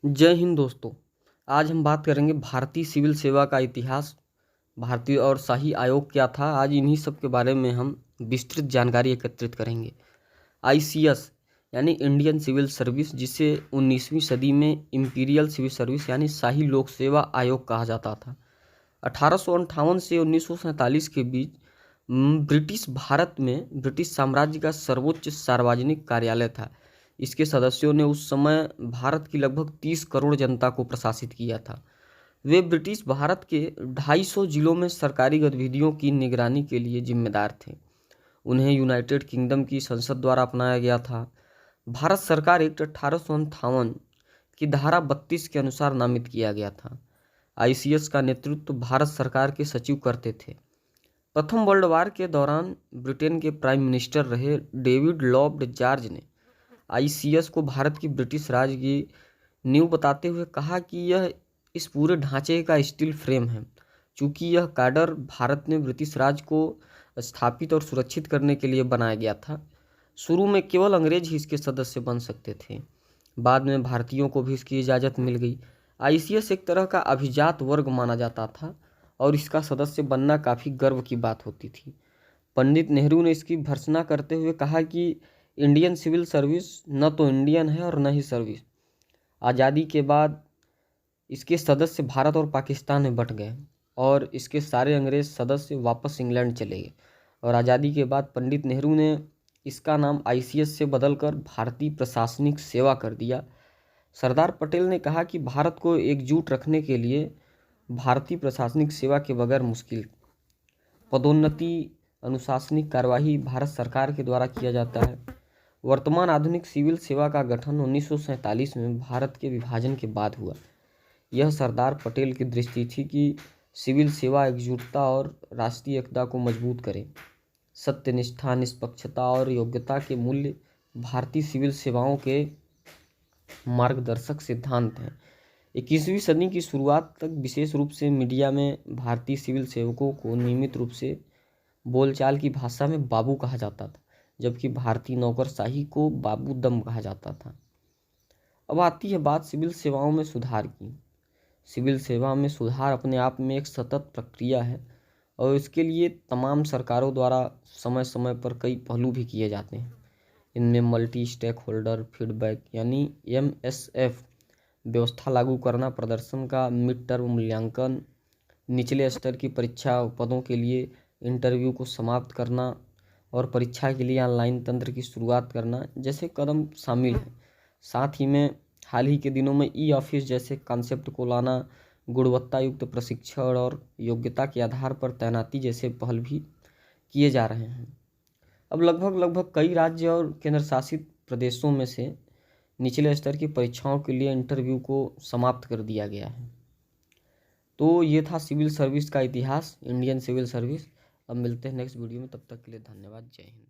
जय हिंद दोस्तों। आज हम बात करेंगे भारतीय सिविल सेवा का इतिहास, भारतीय और शाही आयोग क्या था। आज इन्हीं सब के बारे में हम विस्तृत जानकारी एकत्रित करेंगे। आईसीएस यानी इंडियन सिविल सर्विस, जिसे 19वीं सदी में इंपीरियल सिविल सर्विस यानी शाही लोक सेवा आयोग कहा जाता था। 1858 से 1947 के बीच ब्रिटिश भारत में ब्रिटिश साम्राज्य का सर्वोच्च सार्वजनिक कार्यालय था। इसके सदस्यों ने उस समय भारत की लगभग 30 करोड़ जनता को प्रशासित किया था। वे ब्रिटिश भारत के 250 जिलों में सरकारी गतिविधियों की निगरानी के लिए जिम्मेदार थे। उन्हें यूनाइटेड किंगडम की संसद द्वारा अपनाया गया था। भारत सरकार एक्ट 1858 की धारा 32 के अनुसार नामित किया गया था। आईसीएस का नेतृत्व भारत सरकार के सचिव करते थे। प्रथम वर्ल्ड वार के दौरान ब्रिटेन के प्राइम मिनिस्टर रहे डेविड लॉर्ड जॉर्ज ने आईसीएस को भारत की ब्रिटिश राज की नींव बताते हुए कहा कि यह इस पूरे ढांचे का स्टील फ्रेम है। चूंकि यह कैडर भारत में ब्रिटिश राज को स्थापित और सुरक्षित करने के लिए बनाया गया था। शुरू में केवल अंग्रेज ही इसके सदस्य बन सकते थे, बाद में भारतीयों को भी इसकी इजाज़त मिल गई। आईसीएस एक तरह का अभिजात वर्ग माना जाता था और इसका सदस्य बनना काफ़ी गर्व की बात होती थी। पंडित नेहरू ने इसकी भर्त्सना करते हुए कहा कि इंडियन सिविल सर्विस न तो इंडियन है और न ही सर्विस। आज़ादी के बाद इसके सदस्य भारत और पाकिस्तान में बंट गए और इसके सारे अंग्रेज सदस्य वापस इंग्लैंड चले गए। और आज़ादी के बाद पंडित नेहरू ने इसका नाम आईसीएस से बदलकर भारतीय प्रशासनिक सेवा कर दिया। सरदार पटेल ने कहा कि भारत को एकजुट रखने के लिए भारतीय प्रशासनिक सेवा के बगैर मुश्किल। पदोन्नति, अनुशासनिक कार्यवाही भारत सरकार के द्वारा किया जाता है। वर्तमान आधुनिक सिविल सेवा का गठन 1947 में भारत के विभाजन के बाद हुआ। यह सरदार पटेल की दृष्टि थी कि सिविल सेवा एकजुटता और राष्ट्रीय एकता को मजबूत करे। सत्यनिष्ठा, निष्पक्षता और योग्यता के मूल्य भारतीय सिविल सेवाओं के मार्गदर्शक सिद्धांत हैं। 21वीं सदी की शुरुआत तक विशेष रूप से मीडिया में भारतीय सिविल सेवकों को नियमित रूप से बोलचाल की भाषा में बाबू कहा जाता था, जबकि भारतीय नौकरशाही को बाबूदम कहा जाता था। अब आती है बात सिविल सेवाओं में सुधार की। सिविल सेवा में सुधार अपने आप में एक सतत प्रक्रिया है और इसके लिए तमाम सरकारों द्वारा समय समय पर कई पहलू भी किए जाते हैं। इनमें मल्टी स्टेक होल्डर फीडबैक यानी MSF व्यवस्था लागू करना, प्रदर्शन का मिड टर्म मूल्यांकन, निचले स्तर की परीक्षा पदों के लिए इंटरव्यू को समाप्त करना और परीक्षा के लिए ऑनलाइन तंत्र की शुरुआत करना जैसे कदम शामिल हैं। साथ ही में हाल ही के दिनों में ऑफिस जैसे कॉन्सेप्ट को लाना, गुणवत्ता युक्त प्रशिक्षण और योग्यता के आधार पर तैनाती जैसे पहल भी किए जा रहे हैं। अब लगभग कई राज्य और केंद्र शासित प्रदेशों में से निचले स्तर की परीक्षाओं के लिए इंटरव्यू को समाप्त कर दिया गया है। तो ये था सिविल सर्विस का इतिहास, इंडियन सिविल सर्विस। अब मिलते हैं नेक्स्ट वीडियो में, तब तक के लिए धन्यवाद। जय हिंद।